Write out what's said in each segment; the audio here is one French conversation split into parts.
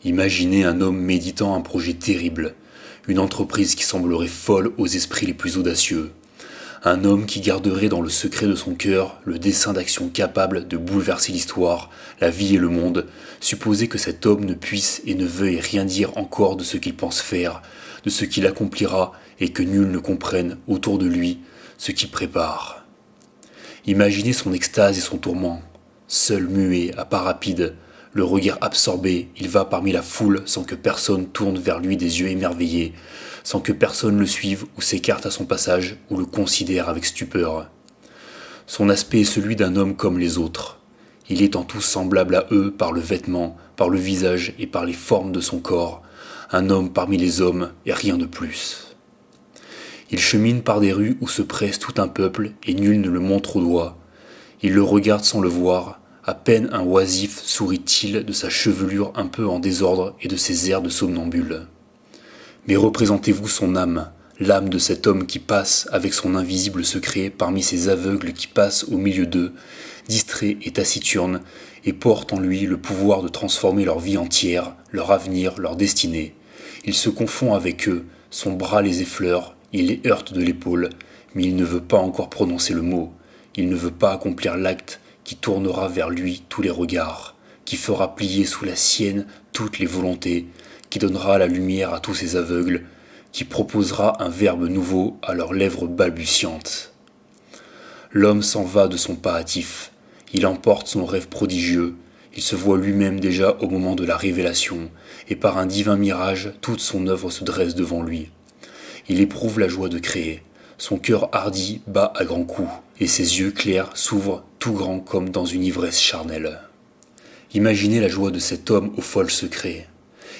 Imaginez un homme méditant un projet terrible, une entreprise qui semblerait folle aux esprits les plus audacieux. Un homme qui garderait dans le secret de son cœur le dessein d'action capable de bouleverser l'histoire, la vie et le monde. Supposez que cet homme ne puisse et ne veuille rien dire encore de ce qu'il pense faire, de ce qu'il accomplira, et que nul ne comprenne autour de lui ce qu'il prépare. Imaginez son extase et son tourment. Seul, muet, à pas rapide, le regard absorbé, il va parmi la foule sans que personne tourne vers lui des yeux émerveillés, sans que personne le suive ou s'écarte à son passage ou le considère avec stupeur. Son aspect est celui d'un homme comme les autres. Il est en tout semblable à eux par le vêtement, par le visage et par les formes de son corps, un homme parmi les hommes et rien de plus. Il chemine par des rues où se presse tout un peuple et nul ne le montre au doigt. Il le regarde sans le voir, à peine un oisif sourit-il de sa chevelure un peu en désordre et de ses airs de somnambule. Mais représentez-vous son âme, l'âme de cet homme qui passe avec son invisible secret parmi ces aveugles qui passent au milieu d'eux, distraits et taciturnes, et portent en lui le pouvoir de transformer leur vie entière, leur avenir, leur destinée. Il se confond avec eux, son bras les effleure, il les heurte de l'épaule, mais il ne veut pas encore prononcer le mot, il ne veut pas accomplir l'acte qui tournera vers lui tous les regards, qui fera plier sous la sienne toutes les volontés, qui donnera la lumière à tous ces aveugles, qui proposera un verbe nouveau à leurs lèvres balbutiantes. L'homme s'en va de son pas hâtif, il emporte son rêve prodigieux, il se voit lui-même déjà au moment de la révélation, et par un divin mirage, toute son œuvre se dresse devant lui. Il éprouve la joie de créer, son cœur hardi bat à grands coups, et ses yeux clairs s'ouvrent tout grands comme dans une ivresse charnelle. Imaginez la joie de cet homme au fol secret.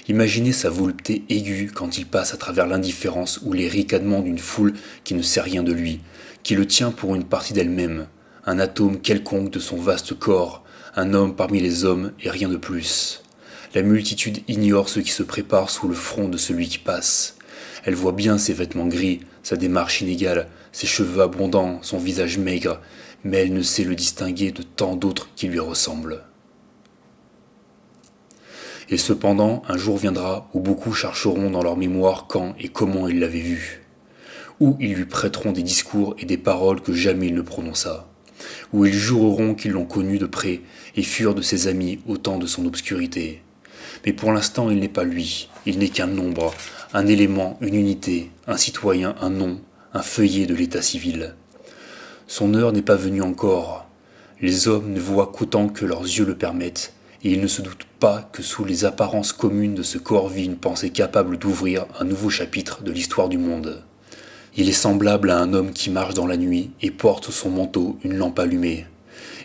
Imaginez sa volupté aiguë quand il passe à travers l'indifférence ou les ricanements d'une foule qui ne sait rien de lui, qui le tient pour une partie d'elle-même, un atome quelconque de son vaste corps, un homme parmi les hommes et rien de plus. La multitude ignore ce qui se prépare sous le front de celui qui passe. Elle voit bien ses vêtements gris, sa démarche inégale, ses cheveux abondants, son visage maigre, mais elle ne sait le distinguer de tant d'autres qui lui ressemblent. Et cependant, un jour viendra où beaucoup chercheront dans leur mémoire quand et comment il l'avait vu, où ils lui prêteront des discours et des paroles que jamais il ne prononça, où ils jureront qu'ils l'ont connu de près et furent de ses amis au temps de son obscurité. Mais pour l'instant, il n'est pas lui, il n'est qu'un nombre, un élément, une unité, un citoyen, un nom, un feuillet de l'état civil. Son heure n'est pas venue encore. Les hommes ne voient qu'autant que leurs yeux le permettent, et ils ne se doutent pas que sous les apparences communes de ce corps vit une pensée capable d'ouvrir un nouveau chapitre de l'histoire du monde. Il est semblable à un homme qui marche dans la nuit et porte sous son manteau une lampe allumée,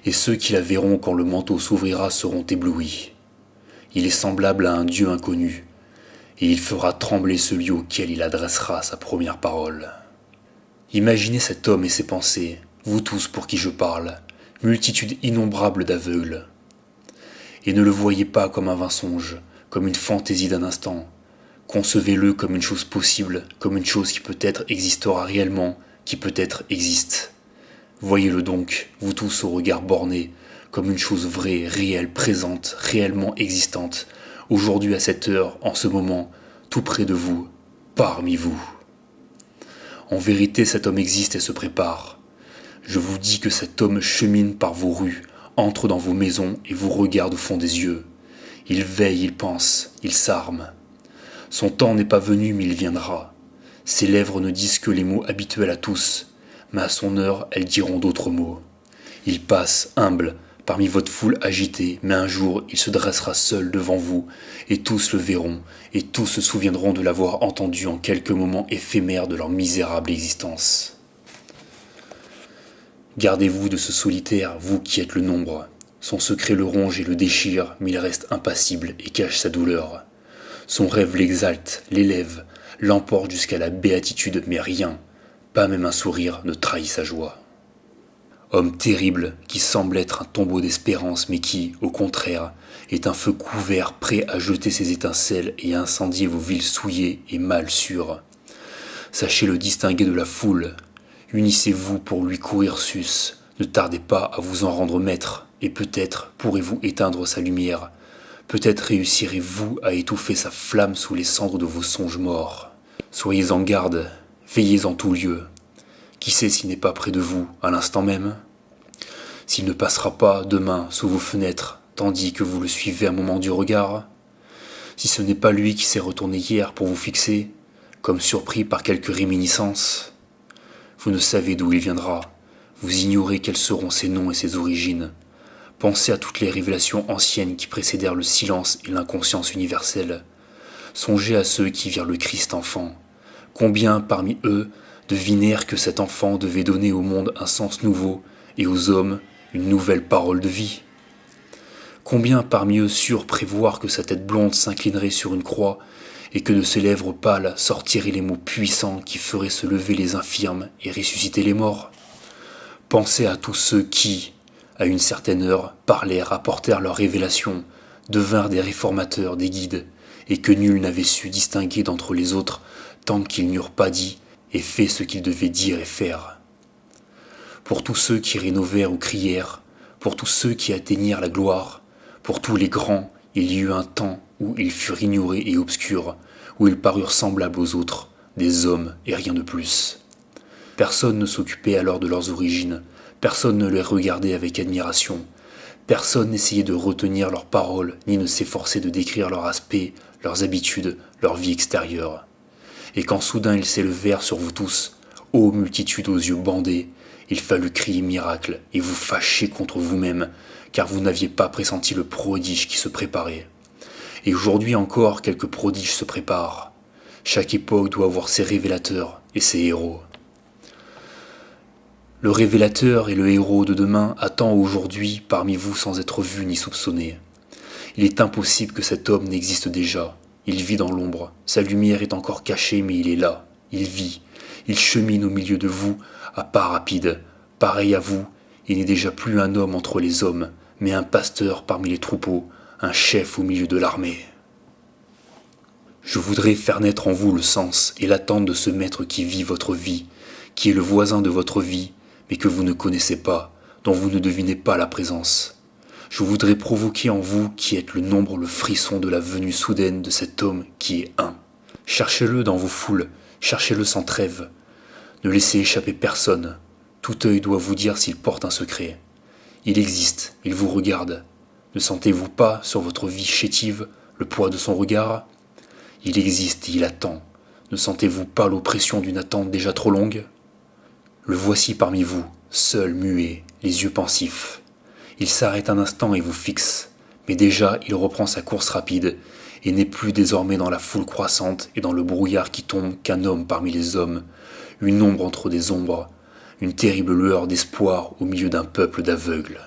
et ceux qui la verront quand le manteau s'ouvrira seront éblouis. Il est semblable à un Dieu inconnu, et il fera trembler celui auquel il adressera sa première parole. Imaginez cet homme et ses pensées, vous tous pour qui je parle, multitude innombrable d'aveugles. Et ne le voyez pas comme un vain songe, comme une fantaisie d'un instant. Concevez-le comme une chose possible, comme une chose qui peut-être existera réellement, qui peut-être existe. Voyez-le donc, vous tous au regard borné, comme une chose vraie, réelle, présente, réellement existante, aujourd'hui à cette heure, en ce moment, tout près de vous, parmi vous. En vérité, cet homme existe et se prépare. Je vous dis que cet homme chemine par vos rues, entre dans vos maisons et vous regarde au fond des yeux. Il veille, il pense, il s'arme. Son temps n'est pas venu, mais il viendra. Ses lèvres ne disent que les mots habituels à tous, mais à son heure, elles diront d'autres mots. Il passe, humble, parmi votre foule agitée, mais un jour, il se dressera seul devant vous, et tous le verront, et tous se souviendront de l'avoir entendu en quelques moments éphémères de leur misérable existence. Gardez-vous de ce solitaire, vous qui êtes le nombre. Son secret le ronge et le déchire, mais il reste impassible et cache sa douleur. Son rêve l'exalte, l'élève, l'emporte jusqu'à la béatitude, mais rien, pas même un sourire, ne trahit sa joie. Homme terrible, qui semble être un tombeau d'espérance, mais qui, au contraire, est un feu couvert prêt à jeter ses étincelles et à incendier vos villes souillées et mal sûres. Sachez le distinguer de la foule. Unissez-vous pour lui courir sus. Ne tardez pas à vous en rendre maître, et peut-être pourrez-vous éteindre sa lumière. Peut-être réussirez-vous à étouffer sa flamme sous les cendres de vos songes morts. Soyez en garde, veillez en tout lieu. Qui sait s'il n'est pas près de vous, à l'instant même? S'il ne passera pas demain sous vos fenêtres, tandis que vous le suivez un moment du regard? Si ce n'est pas lui qui s'est retourné hier pour vous fixer, comme surpris par quelque réminiscence? Vous ne savez d'où il viendra, vous ignorez quels seront ses noms et ses origines. Pensez à toutes les révélations anciennes qui précédèrent le silence et l'inconscience universelle. Songez à ceux qui virent le Christ enfant. Combien parmi eux devinèrent que cet enfant devait donner au monde un sens nouveau et aux hommes une nouvelle parole de vie? Combien parmi eux surent prévoir que sa tête blonde s'inclinerait sur une croix et que de ses lèvres pâles sortiraient les mots puissants qui feraient se lever les infirmes et ressusciter les morts? Pensez à tous ceux qui, à une certaine heure, parlèrent, apportèrent leurs révélations, devinrent des réformateurs, des guides, et que nul n'avait su distinguer d'entre les autres tant qu'ils n'eurent pas dit et fait ce qu'ils devaient dire et faire. Pour tous ceux qui rénovèrent ou crièrent, pour tous ceux qui atteignirent la gloire, pour tous les grands, il y eut un temps où ils furent ignorés et obscurs, où ils parurent semblables aux autres, des hommes et rien de plus. Personne ne s'occupait alors de leurs origines, personne ne les regardait avec admiration, personne n'essayait de retenir leurs paroles, ni ne s'efforçait de décrire leur aspect, leurs habitudes, leur vie extérieure. Et quand soudain ils s'élevèrent sur vous tous, ô multitude aux yeux bandés, il fallut crier miracle et vous fâcher contre vous-même, car vous n'aviez pas pressenti le prodige qui se préparait. Et aujourd'hui encore, quelques prodiges se préparent. Chaque époque doit avoir ses révélateurs et ses héros. Le révélateur et le héros de demain attend aujourd'hui parmi vous sans être vu ni soupçonné. Il est impossible que cet homme n'existe déjà. Il vit dans l'ombre, sa lumière est encore cachée mais il est là, il vit, il chemine au milieu de vous à pas rapides. Pareil à vous, il n'est déjà plus un homme entre les hommes, mais un pasteur parmi les troupeaux, un chef au milieu de l'armée. Je voudrais faire naître en vous le sens et l'attente de ce maître qui vit votre vie, qui est le voisin de votre vie, mais que vous ne connaissez pas, dont vous ne devinez pas la présence. Je voudrais provoquer en vous qui êtes le nombre, le frisson de la venue soudaine de cet homme qui est un. Cherchez-le dans vos foules, cherchez-le sans trêve. Ne laissez échapper personne. Tout œil doit vous dire s'il porte un secret. Il existe, il vous regarde. Ne sentez-vous pas, sur votre vie chétive, le poids de son regard? Il existe et il attend. Ne sentez-vous pas l'oppression d'une attente déjà trop longue? Le voici parmi vous, seul, muet, les yeux pensifs. Il s'arrête un instant et vous fixe, mais déjà il reprend sa course rapide, et n'est plus désormais dans la foule croissante et dans le brouillard qui tombe qu'un homme parmi les hommes, une ombre entre des ombres, une terrible lueur d'espoir au milieu d'un peuple d'aveugles.